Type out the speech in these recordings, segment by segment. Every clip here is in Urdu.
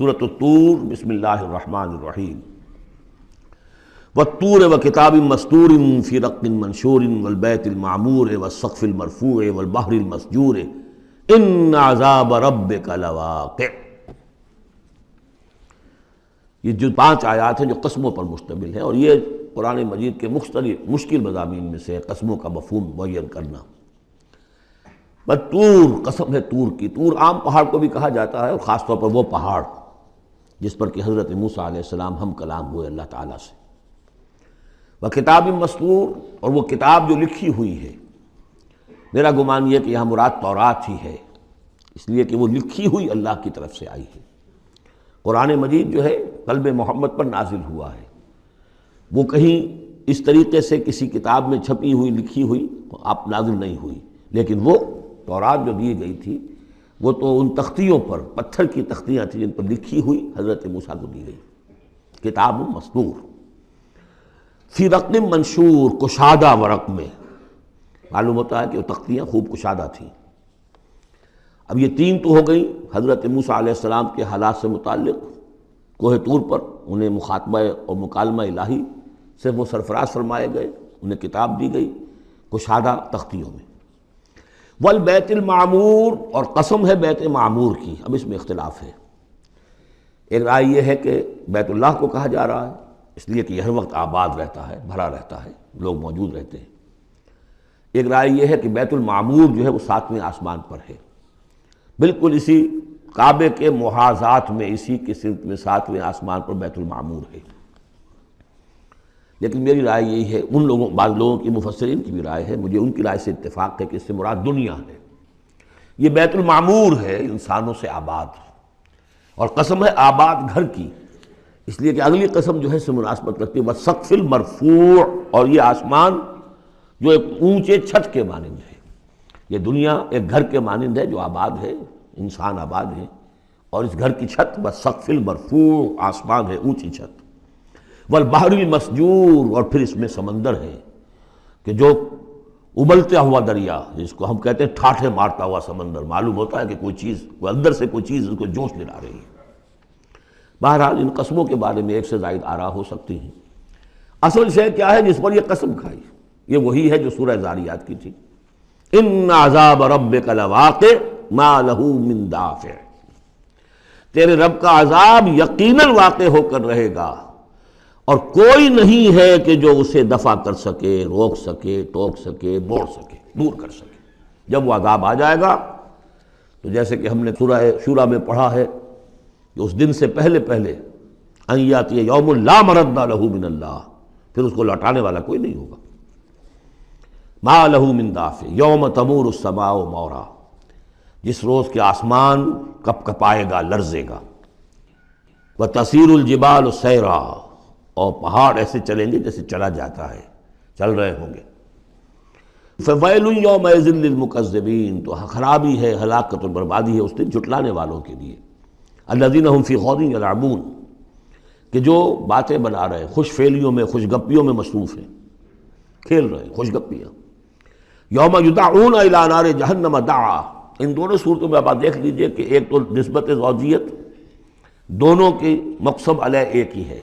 سورۃ الطور، بسم اللہ الرحمن الرحیم۔ والطور وکتاب مسطور فی رق منشور والبیت المعمور والسقف المرفوع والبحر المسجور ان عذاب ربک لواقع۔ یہ جو 5 آیات ہیں جو قسموں پر مشتمل ہیں، اور یہ قرآن مجید کے مختلف مشکل مضامین میں سے قسموں کا مفہوم معین کرنا۔ طور، قسم ہے طور کی۔ طور عام پہاڑ کو بھی کہا جاتا ہے، اور خاص طور پر وہ پہاڑ جس پر کہ حضرت موسیٰ علیہ السلام ہم کلام ہوئے اللہ تعالیٰ سے۔ وکتاب مسطور، اور وہ کتاب جو لکھی ہوئی ہے۔ میرا گمان یہ کہ یہاں مراد تورات ہی ہے، اس لیے کہ وہ لکھی ہوئی اللہ کی طرف سے آئی ہے۔ قرآن مجید جو ہے قلب محمد پر نازل ہوا ہے، وہ کہیں اس طریقے سے کسی کتاب میں چھپی ہوئی لکھی ہوئی آپ نازل نہیں ہوئی، لیکن وہ تورات جو دی گئی تھی وہ تو ان تختیوں پر، پتھر کی تختیاں تھیں جن پر لکھی ہوئی حضرت موسیٰ کو دی گئی۔ کتاب مسطور فی رق منشور، کشادہ ورق میں۔ معلوم ہوتا ہے کہ وہ تختیاں خوب کشادہ تھیں۔ اب یہ 3 تو ہو گئی حضرت موسیٰ علیہ السلام کے حالات سے متعلق۔ کوہ طور پر انہیں مخاطبہ اور مکالمہ الہی سے وہ سرفراز فرمائے گئے، انہیں کتاب دی گئی کشادہ تختیوں میں۔ والبیت المعمور، اور قسم ہے بیت معمور کی۔ اب اس میں اختلاف ہے۔ ایک رائے یہ ہے کہ بیت اللہ کو کہا جا رہا ہے، اس لیے کہ ہر وقت آباد رہتا ہے، بھرا رہتا ہے، لوگ موجود رہتے ہیں۔ ایک رائے یہ ہے کہ بیت المعمور جو ہے وہ 7ویں آسمان پر ہے، بالکل اسی کعبے کے محاذات میں، اسی کی سمت میں 7ویں آسمان پر بیت المعمور ہے۔ لیکن میری رائے یہی ہے، بعض لوگوں کی مفسرین کی بھی رائے ہے، مجھے ان کی رائے سے اتفاق ہے کہ اس سے مراد دنیا ہے۔ یہ بیت المعمور ہے انسانوں سے آباد، اور قسم ہے آباد گھر کی، اس لیے کہ اگلی قسم جو ہے اس سے مناسبت رکھتی ہے والسقف المرفوع، اور یہ آسمان جو ایک اونچے چھت کے مانند ہے۔ یہ دنیا ایک گھر کے مانند ہے جو آباد ہے، انسان آباد ہے، اور اس گھر کی چھت والسقف المرفوع، آسمان ہے اونچی چھت۔ والبحر المسجور، اور پھر اس میں سمندر ہے کہ جو ابلتا ہوا دریا، جس کو ہم کہتے ہیں ٹھاٹھے مارتا ہوا سمندر، معلوم ہوتا ہے کہ کوئی چیز، کوئی اندر سے کوئی چیز اس کو جوش دلا رہی ہے۔ بہرحال ان قسموں کے بارے میں 1 سے زائد آراء ہو سکتی ہیں۔ اصل شے کیا ہے جس پر یہ قسم کھائی؟ یہ وہی ہے جو سورہ ذاریات کی تھی، ان عذاب ربک لواقع ما لہ من دافع۔ تیرے رب کا عذاب یقیناً واقع ہو کر رہے گا، اور کوئی نہیں ہے کہ جو اسے دفع کر سکے، روک سکے، ٹوک سکے، موڑ سکے، دور کر سکے۔ جب وہ عذاب آ جائے گا تو جیسے کہ ہم نے سورہ شورى میں پڑھا ہے کہ اس دن سے پہلے ان یاتی یوم لا مرد لہ من اللہ، پھر اس کو لوٹانے والا کوئی نہیں ہوگا۔ ما لہ من دافع یوم تمور السماء مورا، جس روز کے آسمان کپ کپائے گا، لرزے گا۔ وتصیر الجبال سیرا، اور پہاڑ ایسے چلیں گے جیسے چلا جاتا ہے، چل رہے ہوں گے۔ فویل یومئذ للمکذبین، تو خرابی ہے، ہلاکت اور بربادی ہے اس دن جھٹلانے والوں کے لیے۔ الذین هم فی خوض یلعبون، کہ جو باتیں بنا رہے ہیں، خوش فعلیوں میں، خوش گپیوں میں مصروف ہیں، کھیل رہے ہیں خوش گپیاں۔ یوم یدعون الی نار جہنم دعا، ان دونوں صورتوں میں آپ دیکھ لیجئے کہ ایک تو نسبت زوجیت، دونوں کی مقسم علیہ ایک ہی ہے۔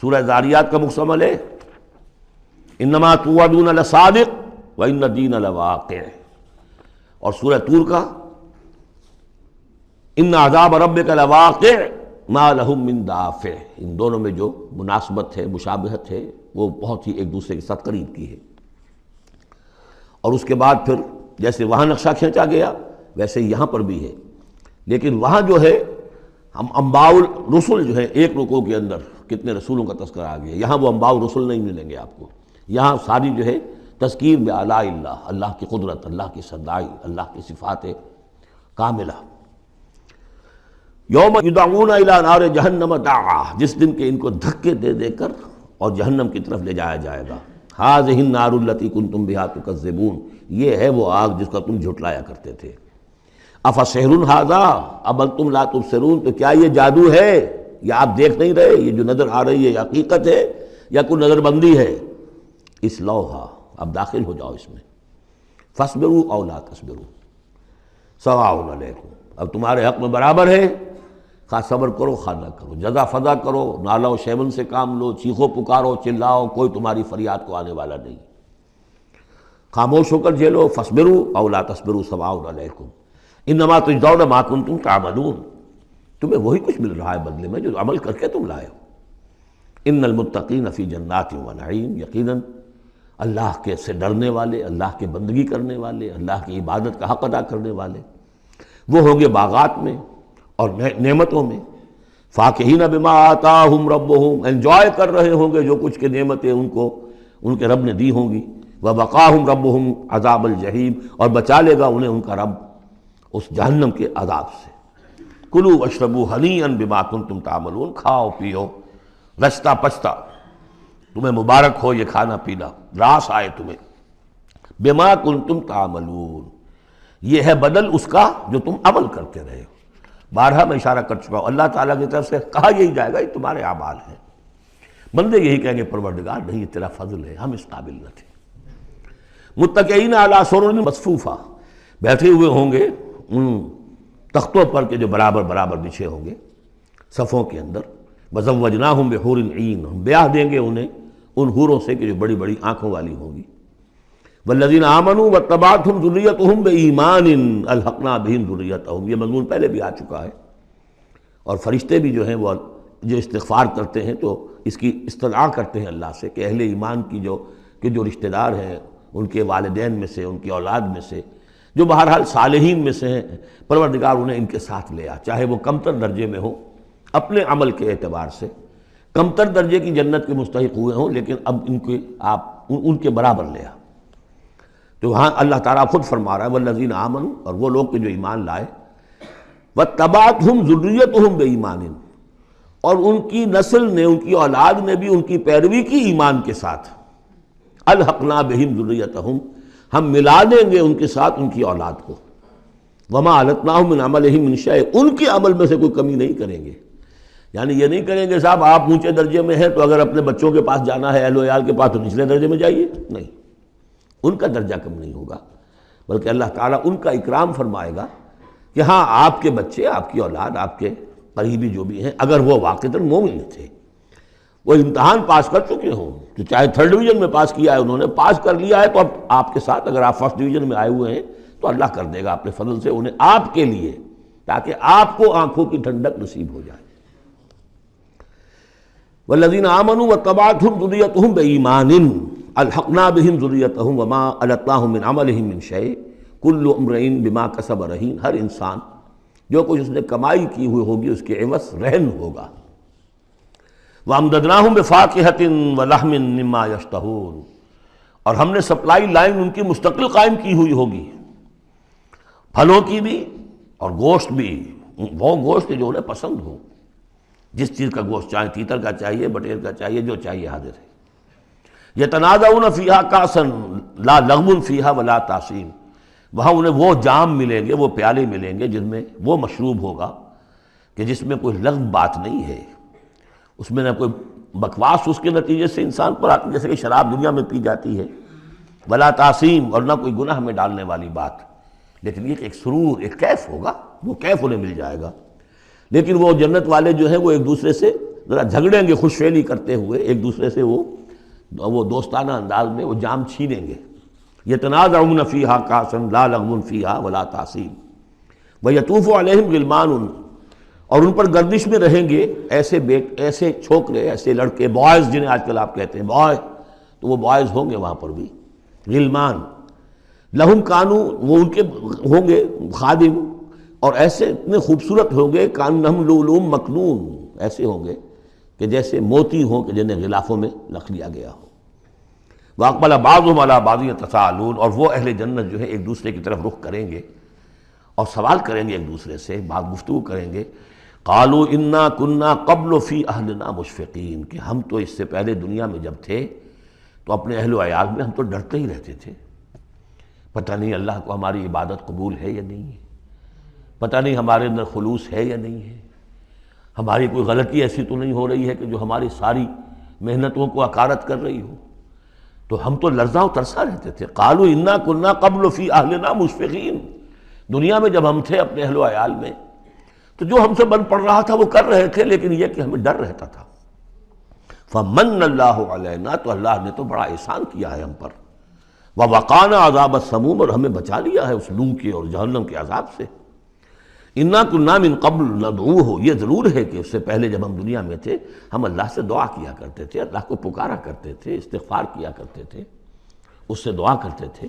سورہ ذاریات کا مقسم علیہ انما توعدون لصادق وان الدین لواقع، اور سورہ طور کا ان عذاب ربک لواقع ما لہ من دافع۔ ان دونوں میں جو مناسبت ہے، مشابہت ہے، وہ بہت ہی ایک دوسرے کے ساتھ قریب کی ہے۔ اور اس کے بعد پھر جیسے وہاں نقشہ کھینچا گیا ویسے یہاں پر بھی ہے، لیکن وہاں جو ہے ہم انباء الرسل جو ہے ایک رکوع کے اندر کتنے رسولوں کا تذکرہ آ گیا، یہاں وہ انباء الرسل نہیں ملیں گے آپ کو۔ یہاں ساری جو ہے تذکیر بآلاء اللہ، اللہ کی قدرت، اللہ کی صدائی، اللہ کی صفات کاملہ۔ یوم یدعون الی نار جہنم دعا، جس دن کہ ان کو دھکے دے دے کر اور جہنم کی طرف لے جایا جائے گا۔ ھذہ النار التی کنتم بہا تکذبون، یہ ہے وہ آگ جس کا تم جھٹلایا کرتے تھے۔ افسحر ھذا ام انتم لا تبصرون، تو کیا یہ جادو ہے، یا آپ دیکھ نہیں رہے، یہ جو نظر آ رہی ہے یہ حقیقت ہے یا کوئی نظر بندی ہے؟ اصلوھا، اب داخل ہو جاؤ اس میں۔ فاصبروا او لا تصبروا سواء علیکم، اب تمہارے حق میں برابر ہے خواہ صبر کرو خواہ نہ کرو، جزا فضا کرو، نالا و شیون سے کام لو، چیخو پکارو چلاؤ، کوئی تمہاری فریاد کو آنے والا نہیں، خاموش ہو کر جھیلو، فاصبروا او لا تصبروا سواء علیکم انما تجزون ما کنتم تعملون، تمہیں وہی کچھ مل رہا ہے بدلے میں جو عمل کر کے تم لائے ہو۔ ان المتقین فی جنات و نعیم، یقیناً اللہ کے سے ڈرنے والے، اللہ کے بندگی کرنے والے، اللہ کی عبادت کا حق ادا کرنے والے، وہ ہوں گے باغات میں اور نعمتوں میں، فاکہین بما آتاہم ربہم، انجوائے کر رہے ہوں گے جو کچھ کے نعمتیں ان کو ان کے رب نے دی ہوں گی، وبقاہم ربہم عذاب الجحیم، اور بچا لے گا انہیں ان کا رب اس جہنم کے عذاب سے۔ کلوا واشربوا ہنیئا بما کنتم تعملون، کھاؤ پیو رچتا پچتا، تمہیں مبارک ہو یہ کھانا پینا، راس آئے تمہیں، بما کنتم تعملون، یہ ہے بدل اس کا جو تم عمل کرتے رہے ہو۔ بارہا میں اشارہ کر چکا ہوں، اللہ تعالیٰ کی طرف سے کہا یہی جائے گا یہ تمہارے اعمال ہیں، بندے یہی کہیں گے پروردگار نہیں یہ تیرا فضل ہے، ہم اس قابل نہ تھے۔ متکئین علی سرر مصفوفہ، بیٹھے ہوئے ہوں گے ان تختوں پر کے جو برابر برابر بچھے ہوں گے صفوں کے اندر، وزوجناہم بحور عین، ہم بیاہ دیں گے انہیں ان حوروں سے کہ جو بڑی بڑی آنکھوں والی ہوں گی۔ والذین آمنوا واتبعتہم ذریتہم بایمان الحقنا بہم ذریتہم، یہ مضمون پہلے بھی آ چکا ہے، اور فرشتے بھی جو ہیں وہ جو استغفار کرتے ہیں تو اس کی استدعا کرتے ہیں اللہ سے کہ اہل ایمان کی جو رشتہ دار ہیں، ان کے والدین میں سے، ان کی اولاد میں سے، جو بہرحال صالحین میں سے ہیں، پروردگار انہیں ان کے ساتھ لے آ، چاہے وہ کمتر درجے میں ہوں اپنے عمل کے اعتبار سے، کمتر درجے کی جنت کے مستحق ہوئے ہوں، لیکن اب ان کے آپ ان کے برابر لے آ۔ تو وہاں اللہ تعالیٰ خود فرما رہا ہے والذین آمنوا، اور وہ لوگ کہ جو ایمان لائے، واتبعتہم ذریتہم بایمان، اور ان کی نسل نے، ان کی اولاد نے بھی ان کی پیروی کی ایمان کے ساتھ، الحقنا بہم ذریتہم، ہم ملا دیں گے ان کے ساتھ ان کی اولاد کو، وما علتناہم من عملہم من شیء، ان کے عمل میں سے کوئی کمی نہیں کریں گے، یعنی یہ نہیں کریں گے صاحب آپ اونچے درجے میں ہیں تو اگر اپنے بچوں کے پاس جانا ہے اہل و عیال کے پاس تو نچلے درجے میں جائیے، نہیں، ان کا درجہ کم نہیں ہوگا، بلکہ اللہ تعالیٰ ان کا اکرام فرمائے گا کہ ہاں آپ کے بچے، آپ کی اولاد، آپ کے قریبی جو بھی ہیں، اگر وہ واقعتاً مومن تھے، وہ امتحان پاس کر چکے ہوں، تو چاہے 3rd ڈویژن میں پاس کیا ہے انہوں نے، پاس کر لیا ہے، تو اب آپ کے ساتھ اگر آپ 1st ڈویژن میں آئے ہوئے ہیں تو اللہ کر دے گا اپنے فضل سے انہیں آپ کے لیے، تاکہ آپ کو آنکھوں کی ٹھنڈک نصیب ہو جائے۔ والذین آمنوا واتبعتہم ذریتہم بایمان الحقنا بہم ذریتہم وما علتناہم من عملہم من شیء کل امرئ بما کسب رہین، ہر انسان جو کچھ اس نے کمائی کی ہوئی ہوگی اس کے عوض رہن ہوگا۔ وَأَمْدَدْنَاهُمْ بِفَاكِهَةٍ وَلَحْمٍ مِّمَّا يَشْتَهُونَ، اور ہم نے سپلائی لائن ان کی مستقل قائم کی ہوئی ہوگی، پھلوں کی بھی اور گوشت بھی، وہ گوشت جو انہیں پسند ہو، جس چیز کا گوشت چاہے، تیتر کا چاہیے، بٹیر کا چاہیے، جو چاہیے حاضر ہے۔ يَتَنَازَعُونَ فِيهَا كَأْسًا لَا لَغْوٌ فِيهَا وَلَا تَأْثِيمٌ، وہاں انہیں وہ جام ملیں گے، وہ پیالے ملیں گے جن میں وہ مشروب ہوگا کہ جس میں کوئی لغو بات نہیں ہے، اس میں نہ کوئی بکواس اس کے نتیجے سے انسان پر آتی جیسے کہ شراب دنیا میں پی جاتی ہے، ولا تعصیم، اور نہ کوئی گناہ میں ڈالنے والی بات، لیکن یہ کہ ایک سرور، ایک کیف ہوگا، وہ کیف انہیں مل جائے گا۔ لیکن وہ جنت والے جو ہیں وہ ایک دوسرے سے ذرا جھگڑیں گے، خوش فعلی کرتے ہوئے ایک دوسرے سے وہ دوستانہ انداز میں وہ جام چھینیں گے۔ یتنازعون فیہا کاسا لا لغو فیہا ولا تعصیم ویطوف علیہم غلمان، اور ان پر گردش میں رہیں گے ایسے چھوکرے، ایسے لڑکے، بوائز جنہیں آج کل آپ کہتے ہیں بوائے، تو وہ بوائز ہوں گے وہاں پر بھی، غلمان لہم کانو، وہ ان کے ہوں گے خادم، اور ایسے اتنے خوبصورت ہوں گے کانہم لؤلؤ مکنون، ایسے ہوں گے کہ جیسے موتی ہوں کہ جنہیں غلافوں میں رکھ لیا گیا ہو۔ واقبل بعضهم على بعض يتساءلون، اور وہ اہل جنت جو ہے ایک دوسرے کی طرف رخ کریں گے اور سوال کریں گے ایک دوسرے سے، بات گفتگو کریں گے، قالوا انا كنا قبل في اهلنا مشفقین، کہ ہم تو اس سے پہلے دنیا میں جب تھے تو اپنے اہل و عیال میں ہم تو ڈرتے ہی رہتے تھے، پتہ نہیں اللہ کو ہماری عبادت قبول ہے یا نہیں ہے، پتہ نہیں ہمارے اندر خلوص ہے یا نہیں ہے، ہماری کوئی غلطی ایسی تو نہیں ہو رہی ہے کہ جو ہماری ساری محنتوں کو عکارت کر رہی ہو، تو ہم تو لرزاں و ترساں رہتے تھے۔ قالوا انا كنا قبل في اهلنا مشفقین، دنیا میں جب ہم تھے اپنے اہل و عیال میں تو جو ہم سے بن پڑ رہا تھا وہ کر رہے تھے، لیکن یہ کہ ہمیں ڈر رہتا تھا۔ فمن اللہ علینا، تو اللہ نے تو بڑا احسان کیا ہے ہم پر، ووقانا عذاب السموم، اور ہمیں بچا لیا ہے اس لو کے اور جہنم کے عذاب سے۔ انا کنا من قبل ندعوہ، یہ ضرور ہے کہ اس سے پہلے جب ہم دنیا میں تھے ہم اللہ سے دعا کیا کرتے تھے، اللہ کو پکارا کرتے تھے، استغفار کیا کرتے تھے، اس سے دعا کرتے تھے۔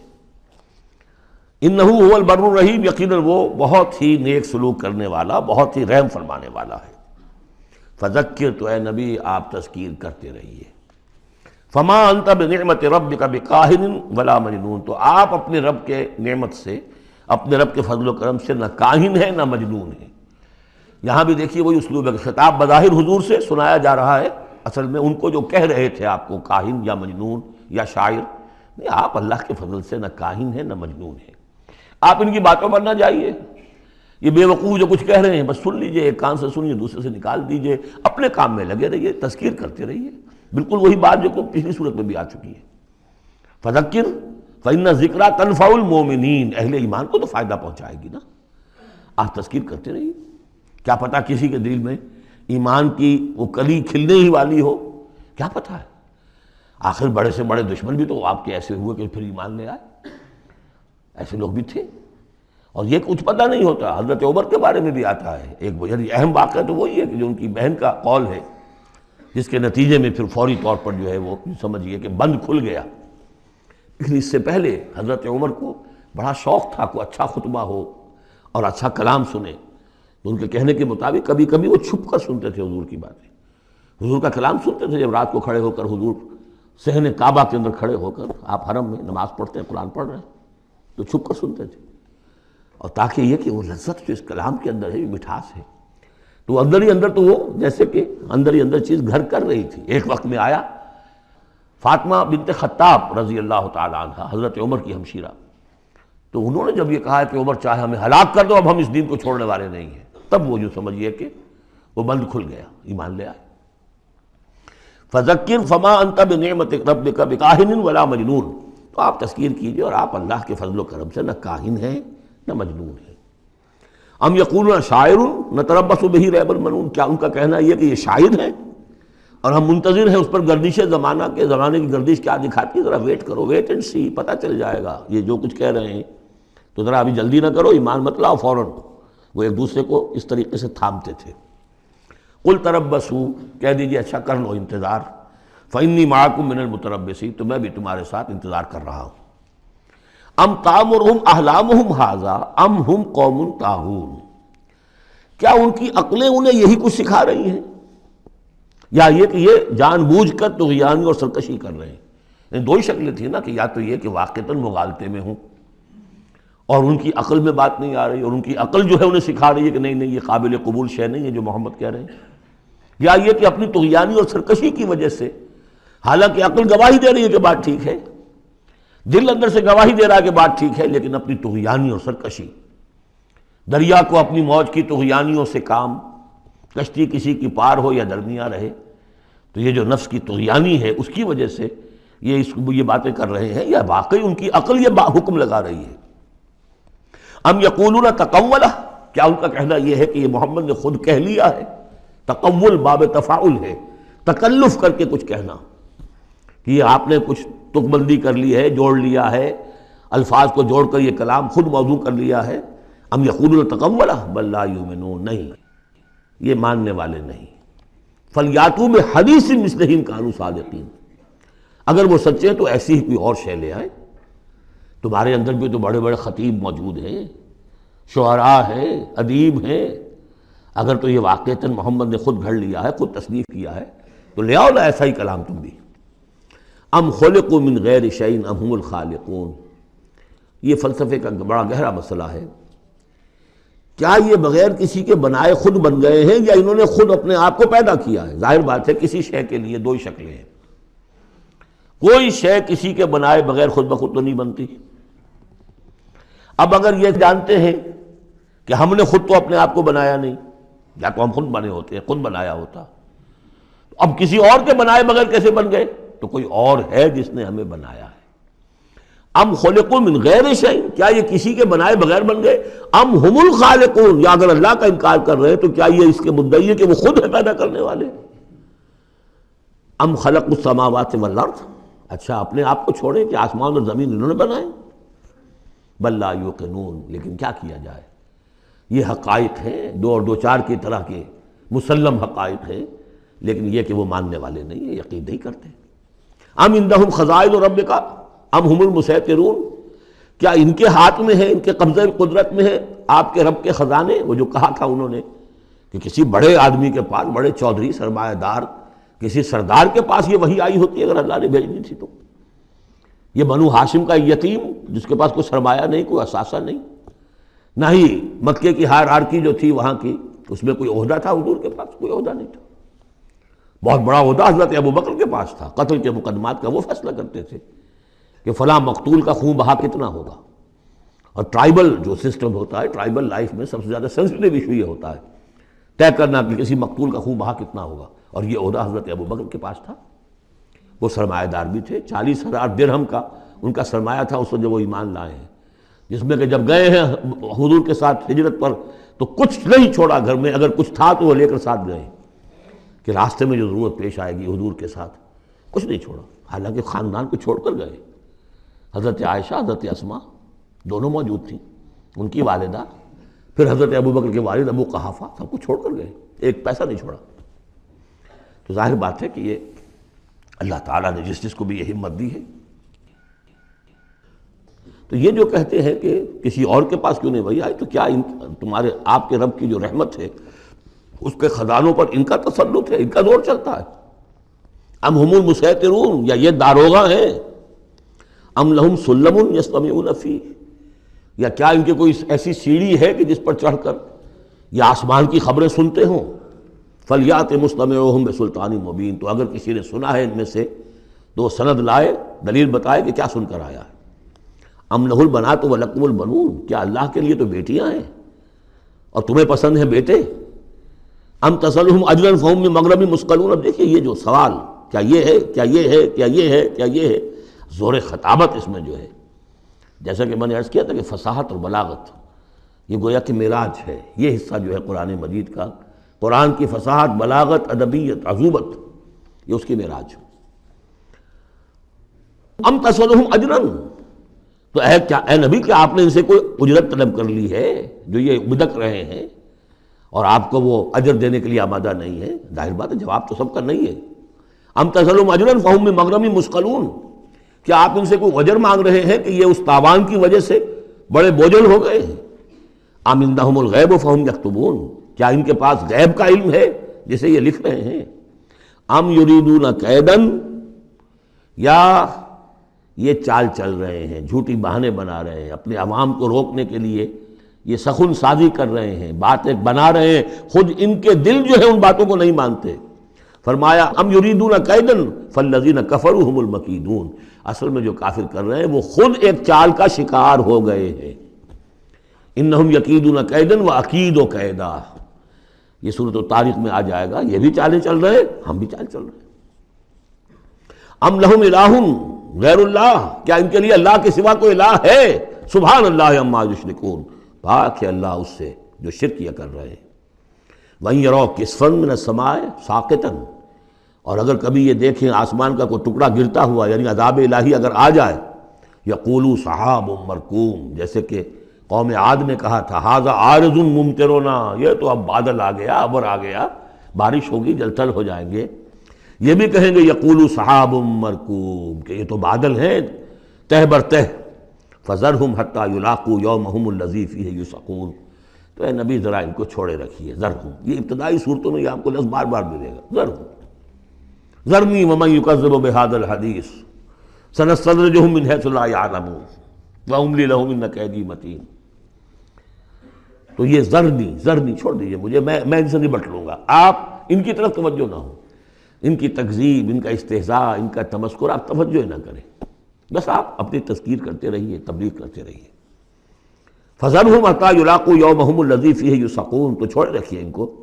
انہ هو البر الرحیم، یقیناً وہ بہت ہی نیک سلوک کرنے والا، بہت ہی رحم فرمانے والا ہے۔ فذکر، تو اے نبی آپ تذکیر کرتے رہیے۔ فما انت بنعمت ربک بکاہن ولا مجنون، تو آپ اپنے رب کے نعمت سے، اپنے رب کے فضل و کرم سے نہ کاہن ہے نہ مجنون ہے۔ یہاں بھی دیکھیے وہی اسلوب ہے کہ خطاب بظاہر حضور سے سنایا جا رہا ہے، اصل میں ان کو جو کہہ رہے تھے آپ کو کاہن یا مجنون یا شاعر، نہیں، آپ اللہ کے فضل سے نہ کاہن ہے نہ مجنون ہے۔ آپ ان کی باتوں پر نہ جائیے، یہ بے وقوف جو کچھ کہہ رہے ہیں بس سن لیجئے، ایک کان سے سنیے دوسرے سے نکال دیجئے، اپنے کام میں لگے رہیے، تذکیر کرتے رہیے۔ بالکل وہی بات جو پچھلی صورت میں بھی آ چکی ہے۔ فذکر فإن الذکریٰ تنفع المؤمنین، اہل ایمان کو تو فائدہ پہنچائے گی نا، آپ تذکیر کرتے رہیے۔ کیا پتہ کسی کے دل میں ایمان کی وہ کلی کھلنے ہی والی ہو، کیا پتہ ہے، آخر بڑے سے بڑے دشمن بھی تو آپ کے ایسے ہوئے کہ پھر ایمان لے آئے، ایسے لوگ بھی تھے۔ اور یہ کچھ پتہ نہیں ہوتا، حضرت عمر کے بارے میں بھی آتا ہے ایک یعنی اہم واقعہ تو وہی ہے کہ جو ان کی بہن کا قول ہے، جس کے نتیجے میں پھر فوری طور پر جو ہے وہ سمجھیے کہ بند کھل گیا۔ لیکن اس سے پہلے حضرت عمر کو بڑا شوق تھا کوئی اچھا خطبہ ہو اور اچھا کلام سنے، تو ان کے کہنے کے مطابق کبھی کبھی وہ چھپ کر سنتے تھے حضور کی باتیں، حضور کا کلام سنتے تھے۔ جب رات کو کھڑے ہو کر حضور صحن کعبہ کے اندر کھڑے ہو کر، آپ حرم میں نماز پڑھتے ہیں، قرآن پڑھ رہے ہیں، تو چھپ کر سنتے تھے، اور تاکہ یہ کہ وہ لذت جو اس کلام کے اندر ہے، یہ مٹھاس ہے، تو اندر ہی اندر تو وہ جیسے کہ اندر ہی اندر چیز گھر کر رہی تھی۔ ایک وقت میں آیا فاطمہ بنت خطاب رضی اللہ تعالی عنہ، حضرت عمر کی ہمشیرہ، تو انہوں نے جب یہ کہا کہ عمر چاہے ہمیں ہلاک کر دو، اب ہم اس دین کو چھوڑنے والے نہیں ہیں، تب وہ جو سمجھیے کہ وہ بند کھل گیا، ایمان لے آئے۔ فذکر فما انت بنعمت ربک بکاہن ولا مجنون، تو آپ تذکیر کیجئے اور آپ اللہ کے فضل و کرم سے نہ کاہن ہیں نہ مجنون ہیں۔ ام یقولون شاعر نتربص بہ ریب المنون، کیا ان کا کہنا یہ کہ یہ شاعر ہے اور ہم منتظر ہیں اس پر گردش زمانہ کے، زمانے کی گردش کیا دکھاتی ہے، ذرا ویٹ کرو، ویٹ اینڈ سی، پتہ چل جائے گا یہ جو کچھ کہہ رہے ہیں، تو ذرا ابھی جلدی نہ کرو، ایمان مت لاؤ فوراً۔ وہ ایک دوسرے کو اس طریقے سے تھامتے تھے۔ قل تربصوا، کہہ دیجیے اچھا کر لو انتظار، فإنی معکم من المتربصین، تو میں بھی تمہارے ساتھ انتظار کر رہا ہوں۔ ام تامرہم احلامہم ھذا ام ہم قوم طاغون، کیا ان کی عقلیں انہیں یہی کچھ سکھا رہی ہیں، یا یہ کہ یہ جان بوجھ کر طغیانی اور سرکشی کر رہے ہیں؟ یعنی دو ہی شکلیں تھیں نا، کہ یا تو یہ کہ واقعتاً مغالطے میں ہوں اور ان کی عقل میں بات نہیں آ رہی، اور ان کی عقل جو ہے انہیں سکھا رہی ہے کہ نہیں نہیں یہ قابل قبول شے نہیں ہے جو محمد کہہ رہے ہیں، یا یہ کہ اپنی طغیانی اور سرکشی کی وجہ سے، حالانکہ عقل گواہی دے رہی ہے کہ بات ٹھیک ہے، دل اندر سے گواہی دے رہا ہے کہ بات ٹھیک ہے، لیکن اپنی طغیانی اور سرکشی، دریا کو اپنی موج کی طغیانیوں سے کام، کشتی کسی کی پار ہو یا درمیاں رہے، تو یہ جو نفس کی طغیانی ہے اس کی وجہ سے یہ باتیں کر رہے ہیں، یا واقعی ان کی عقل یہ حکم لگا رہی ہے؟ ام یقولون تقولہ، کیا ان کا کہنا یہ ہے کہ یہ محمد نے خود کہہ لیا ہے؟ تقول باب تفاعل ہے، تکلف کر کے کچھ کہنا، کہ یہ آپ نے کچھ تک بندی کر لی ہے، جوڑ لیا ہے، الفاظ کو جوڑ کر یہ کلام خود موضوع کر لیا ہے۔ ام یقولون تقولہ بل لا یؤمنون، نہیں یہ ماننے والے نہیں۔ فلیاتوا بحدیث مثلہ ان کانوا صادقین، اگر وہ سچے تو ایسی ہی کوئی اور شے لے آئے۔ تمہارے اندر بھی تو بڑے بڑے خطیب موجود ہیں، شعراء ہیں، ادیب ہیں، اگر تو یہ واقعتاً محمد نے خود گھڑ لیا ہے، خود تصنیف کیا ہے، تو لے آؤ نا ایسا ہی کلام تم بھی۔ ام خلقوا من غیر شیء ام هم الخالقون، یہ فلسفے کا بڑا گہرا مسئلہ ہے، کیا یہ بغیر کسی کے بنائے خود بن گئے ہیں، یا انہوں نے خود اپنے آپ کو پیدا کیا ہے؟ ظاہر بات ہے کسی شے کے لیے دو ہی شکلیں ہیں، کوئی شے کسی کے بنائے بغیر خود بخود تو نہیں بنتی۔ اب اگر یہ جانتے ہیں کہ ہم نے خود تو اپنے آپ کو بنایا نہیں، یا تو ہم خود بنے ہوتے ہیں، خود بنایا ہوتا، تو اب کسی اور کے بنائے بغیر کیسے بن گئے؟ تو کوئی اور ہے جس نے ہمیں بنایا ہے۔ ام خلقوا من غیر شیء، کیا یہ کسی کے بنائے بغیر بن گئے؟ ام ہم الخالقون، یا اگر اللہ کا انکار کر رہے ہیں تو کیا یہ اس کے مدعی ہے کہ وہ خود ہے پیدا کرنے والے؟ ام خلقوا السماوات والارض، اچھا اپنے آپ کو چھوڑیں کہ آسمان اور زمین انہوں نے بنائے؟ بل لا یوقنون، لیکن کیا کیا جائے، یہ حقائق ہیں، دو اور دو چار کی طرح کے مسلم حقائق ہیں، لیکن یہ کہ وہ ماننے والے نہیں ہیں، یقین نہیں کرتے۔ ام عندہم خزائن ربک ام ہم المسیطرون، کیا ان کے ہاتھ میں ہے، ان کے قبضے قدرت میں ہے آپ کے رب کے خزانے؟ وہ جو کہا تھا انہوں نے کہ کسی بڑے آدمی کے پاس، بڑے چودھری سرمایہ دار کسی سردار کے پاس یہ وحی آئی ہوتی ہے اگر اللہ نے بھیج دی تھی تو۔ یہ بنو ہاشم کا یتیم جس کے پاس کوئی سرمایہ نہیں، کوئی اثاثہ نہیں، نہ ہی مکے کی ہائرارکی جو تھی وہاں کی اس میں کوئی عہدہ تھا، حضور کے پاس کوئی عہدہ نہیں تھا۔ بہت بڑا عہدہ حضرت ابوبکر کے پاس تھا، قتل کے مقدمات کا وہ فیصلہ کرتے تھے کہ فلاں مقتول کا خون بہا کتنا ہوگا، اور ٹرائبل جو سسٹم ہوتا ہے، ٹرائبل لائف میں سب سے زیادہ سینسٹیو ایشو یہ ہوتا ہے طے کرنا کہ کسی مقتول کا خون بہا کتنا ہوگا، اور یہ عہدہ حضرت ابوبکر کے پاس تھا۔ وہ سرمایہ دار بھی تھے، 40,000 درہم کا ان کا سرمایہ تھا اس وقت جب وہ ایمان لائے ہیں، جس میں کہ جب گئے ہیں حضور کے ساتھ ہجرت پر تو کچھ نہیں چھوڑا گھر میں، اگر کچھ تھا تو وہ لے کر ساتھ گئے کہ راستے میں جو ضرورت پیش آئے گی حضور کے ساتھ، کچھ نہیں چھوڑا، حالانکہ خاندان کو چھوڑ کر گئے۔ حضرت عائشہ، حضرت اسماء دونوں موجود تھیں، ان کی والدہ، پھر حضرت ابوبکر کے والد ابو قحافہ، سب کو چھوڑ کر گئے، ایک پیسہ نہیں چھوڑا۔ تو ظاہر بات ہے کہ یہ اللہ تعالیٰ نے جس کو بھی یہ ہمت دی ہے۔ تو یہ جو کہتے ہیں کہ کسی اور کے پاس کیوں نہیں وہی آئی، تو کیا تمہارے آپ کے رب کی جو رحمت ہے اس کے خزانوں پر ان کا تسلط ہے، ان کا زور چلتا ہے؟ ام ہم المسیطرون، یا یہ داروغہ ہیں؟ ام لہم سلم یستمعون فیہ، یا کیا ان کے کوئی ایسی سیڑھی ہے کہ جس پر چڑھ کر یہ آسمان کی خبریں سنتے ہوں؟ فلیات مستمعہم بسلطان مبین، تو اگر کسی نے سنا ہے ان میں سے تو وہ سند لائے، دلیل بتائے کہ کیا سن کر آیا ہے۔ ام لہ البنات ولکم البنون، کیا اللہ کے لیے تو بیٹیاں ہیں اور تمہیں پسند ہیں بیٹے؟ ام تسألہم اجرا فہم من مغرم مثقلون، اب دیکھیے یہ جو سوال، کیا یہ ہے، کیا یہ ہے، کیا یہ ہے، کیا یہ ہے، زور خطابت اس میں جو ہے، جیسا کہ میں نے عرض کیا تھا کہ فصاحت اور بلاغت یہ گویا کہ معراج ہے، یہ حصہ جو ہے قرآن مجید کا، قرآن کی فصاحت، بلاغت، ادبیت، عذوبت، یہ اس کی معراج۔ ام تسألہم اجرا، تو اے نبی کیا آپ نے ان سے کوئی اجرت طلب کر لی ہے جو یہ بدک رہے ہیں اور آپ کو وہ اجر دینے کے لیے آمادہ نہیں ہے؟ ظاہر بات ہے جواب تو سب کا نہیں ہے۔ ام تسألہم اجرا فہم من مغرم مثقلون، کیا آپ ان سے کوئی اجر مانگ رہے ہیں کہ یہ اس تاوان کی وجہ سے بڑے بوجھل ہو گئے ہیں؟ ام عندہم الغیب فہم یکتبون، کیا ان کے پاس غیب کا علم ہے جسے یہ لکھ رہے ہیں؟ ام یریدون کیدا، یا یہ چال چل رہے ہیں، جھوٹی بہانے بنا رہے ہیں، اپنے عوام کو روکنے کے لیے یہ سخن سازی کر رہے ہیں، باتیں بنا رہے ہیں، خود ان کے دل جو ہے ان باتوں کو نہیں مانتے۔ فرمایا ام یریدون کیدا فالذین کفروا هم المکیدون، اصل میں جو کافر کر رہے ہیں وہ خود ایک چال کا شکار ہو گئے ہیں۔ انہم یکیدون کیدا واکید کیدا، یہ سورۃ الطارق میں آ جائے گا، یہ بھی چالیں چل رہے ہیں، ہم بھی چال چل رہے ہیں۔ ام لہم الہ غیر اللہ، کیا ان کے لیے اللہ کے سوا کوئی الہ ہے؟ سبحان اللہ عما یشرکون، پاک ہے اللہ اس سے جو شرک کیا کر رہے ہیں۔ وَإِن يَرَوْا كِسْفًا مِنَ السَّمَاءِ سَاقِطًا، اور اگر کبھی یہ دیکھیں آسمان کا کوئی ٹکڑا گرتا ہوا، یعنی عذاب الہی اگر آ جائے، یقولوا سحاب مرکوم، جیسے کہ قوم عاد نے کہا تھا ھذا عارض ممطرنا، یہ تو اب بادل آ گیا، ابر آ گیا، بارش ہوگی، جل تھل ہو جائیں گے۔ یہ بھی کہیں گے یقولوا سحاب مرکوم، کہ یہ تو بادل ہیں تہ بر تہ، فذرہم حتی یلاقوا یومہم الذی فیہ یوثقون، تو اے نبی ذرا ان کو چھوڑے رکھیے، ذرہم، یہ ابتدائی صورتوں میں یہ آپ کو لفظ بار بار ملے گا، ذرہم، ذرنی ومن یکذب بہذا الحدیث سنستدرجہم من حیث لا یعلمون واملی لہم ان کیدی متین۔ تو یہ ذرنی چھوڑ دیجیے مجھے، میں ان سے نبٹ لوں گا، آپ ان کی طرف توجہ نہ ہو، ان کی تکذیب، ان کا استہزاء، ان کا تمسخر آپ توجہ نہ کریں، بس آپ اپنی تذکیر کرتے رہیے، تبلیغ کرتے رہیے۔ فذرہم حتی یلاقوا یومہم الذی فیہ یوثقون، تو چھوڑے رکھیے ان کو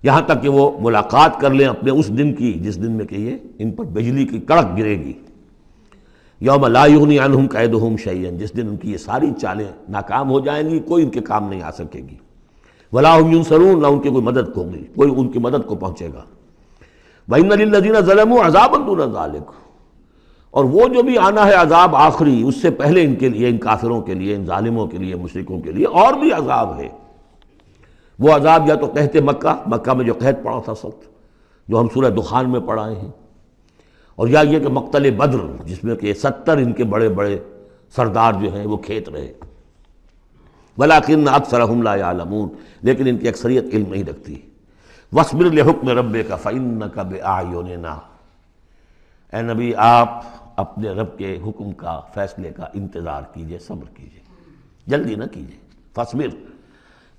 یہاں تک کہ وہ ملاقات کر لیں اپنے اس دن کی جس دن میں کہ یہ ان پر بجلی کی کڑک گرے گی۔ یوم لا یغنی عنہم کیدہم شیئا، جس دن ان کی یہ ساری چالیں ناکام ہو جائیں گی، کوئی ان کے کام نہیں آ سکے گی، ولا ہم ینصرون، نہ ان کی کوئی مدد ہوگی، کوئی ان کی مدد کو پہنچے گا۔ وَإِنَّ لِلَّذِينَ ظَلَمُوا عَذَابًا دُونَ ذَلِكَ، اور وہ جو بھی آنا ہے عذاب آخری، اس سے پہلے ان کے لیے، ان کافروں کے لیے، ان ظالموں کے لیے، مشرکوں کے لیے اور بھی عذاب ہے۔ وہ عذاب یا تو قحط مکہ میں جو قحط پڑا تھا سخت، جو ہم سورہ دخان میں پڑھائے ہیں، اور یا یہ کہ مقتل بدر، جس میں کہ 70 ان کے بڑے بڑے سردار جو ہیں وہ کھیت رہے۔ وَلَٰكِنَّ أَكْثَرَهُمْ لَا يَعْلَمُونَ، لیکن ان کی اکثریت علم نہیں رکھتی۔ وَاصْبِرْ لِحُكْمِ رَبِّكَ فَإِنَّكَ بِأَعْيُنِنَا، اے نبی آپ اپنے رب کے حکم کا، فیصلے کا انتظار کیجئے، صبر کیجئے، جلدی نہ کیجئے۔ فَاصْبِرْ،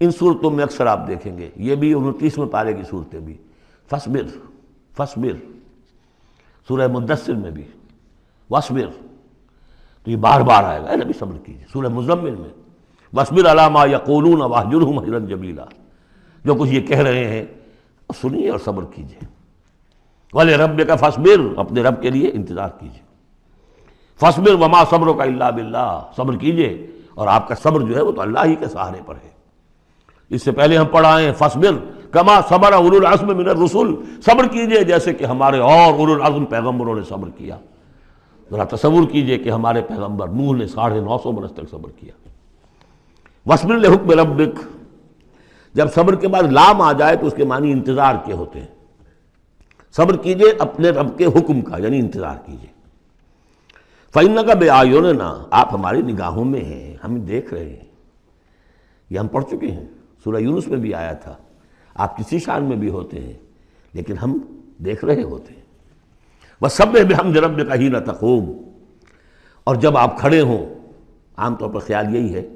ان صورتوں میں اکثر آپ دیکھیں گے، یہ بھی 29ویں پارے کی صورتیں بھی، فَاصْبِرْ فَاصْبِرْ، سورہ مدثر میں بھی وَاصْبِرْ، تو یہ بار بار آئے گا، اے نبی صبر کیجئے۔ سورہ مزمل میں وَاصْبِرْ عَلَىٰ مَا يَقُولُونَ وَاهْجُرْهُمْ هَجْرًا جَمِيلًا، جو کچھ یہ کہہ رہے ہیں سنیے اور صبر کیجئے۔ وَلِرَبِّكَ فَاصْبِرْ، اپنے رب کے لیے انتظار کیجئے۔ فَاصْبِرْ وَمَا صَبْرُكَ إِلَّا بِاللَّهِ، صبر کیجئے اور آپ کا صبر جو ہے وہ تو اللہ ہی کے سہارے پر ہے۔ اس سے پہلے ہم پڑھائیں فَاصْبِرْ كَمَا صَبَرَ أُولُو الْعَزْمِ مِنَ الرُّسُلِ، صبر کیجئے جیسے کہ ہمارے اور اولو العزم پیغمبروں نے صبر کیا۔ ذرا تصور کیجئے کہ ہمارے پیغمبر نوح نے 950 برس تک صبر کیا۔ وَاصْبِرْ لِحُكْمِ رَبِّكَ، جب صبر کے بعد لام آ جائے تو اس کے معنی انتظار کے ہوتے ہیں۔ صبر کیجئے اپنے رب کے حکم کا، یعنی انتظار کیجئے۔ فَإِنَّكَ بِأَعْيُنِنَا، آپ ہماری نگاہوں میں ہیں، ہم دیکھ رہے ہیں۔ یہ ہم پڑھ چکے ہیں، سورہ یونس میں بھی آیا تھا، آپ کسی شان میں بھی ہوتے ہیں لیکن ہم دیکھ رہے ہوتے ہیں۔ وَسَبِّحْ بِحَمْدِ رَبِّكَ حِينَ تَقُومُ، اور جب آپ کھڑے ہوں، عام طور پر خیال یہی ہے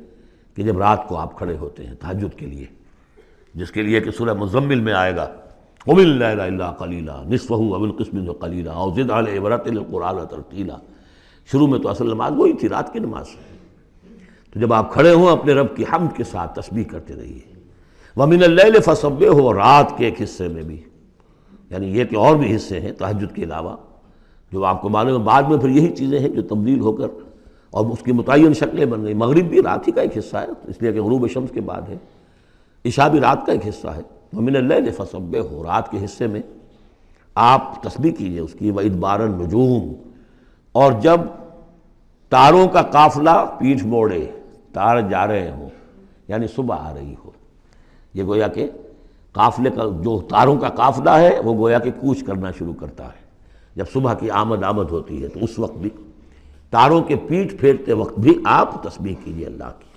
کہ جب رات کو آپ کھڑے ہوتے ہیں تہجد کے لیے، جس کے لیے کہ سورہ مزمل میں آئے گا قُمِ اللَّيْلَ إِلَّا قَلِيلًا نِصْفَهُ أَوِ انقُصْ مِنْهُ قَلِيلًا أَوْ زِدْ عَلَيْهِ وَرَتِّلِ الْقُرْآنَ تَرْتِيلًا۔ شروع میں تو اصل نماز وہی تھی، رات کی نماز، تو جب آپ کھڑے ہوں اپنے رب کی حمد کے ساتھ تسبیح کرتے رہیے۔ وَمِنَ اللَّيْلِ فَسَبِّحْهُ، اور رات کے ایک حصے میں بھی، یعنی یہ کہ اور بھی حصے ہیں تہجد کے علاوہ، جو آپ کو معلوم ہے بعد میں پھر یہی چیزیں ہیں جو تبدیل ہو کر اور اس کی متعین شکلیں بن گئی۔ مغرب بھی رات ہی کا ایک حصہ ہے، اس لیے کہ غروب شمس کے بعد ہے، عشاء بھی رات کا ایک حصہ ہے۔ وَمِنَ اللَّيْلِ فَسَبِّحْهُ، رات کے حصے میں آپ تسبیح کیجئے اس کی۔ وَإِدْبَارَ النُّجُومِ، اور جب تاروں کا قافلہ پیٹھ موڑے، تار جا رہے ہوں یعنی صبح آ رہی ہو، یہ گویا کہ قافلے کا جو تاروں کا قافلہ ہے وہ گویا کہ کوچ کرنا شروع کرتا ہے۔ جب صبح کی آمد ہوتی ہے تو اس وقت بھی، تاروں کے پیٹھ پھیرتے وقت بھی آپ تسبیح کیجئے اللہ کی۔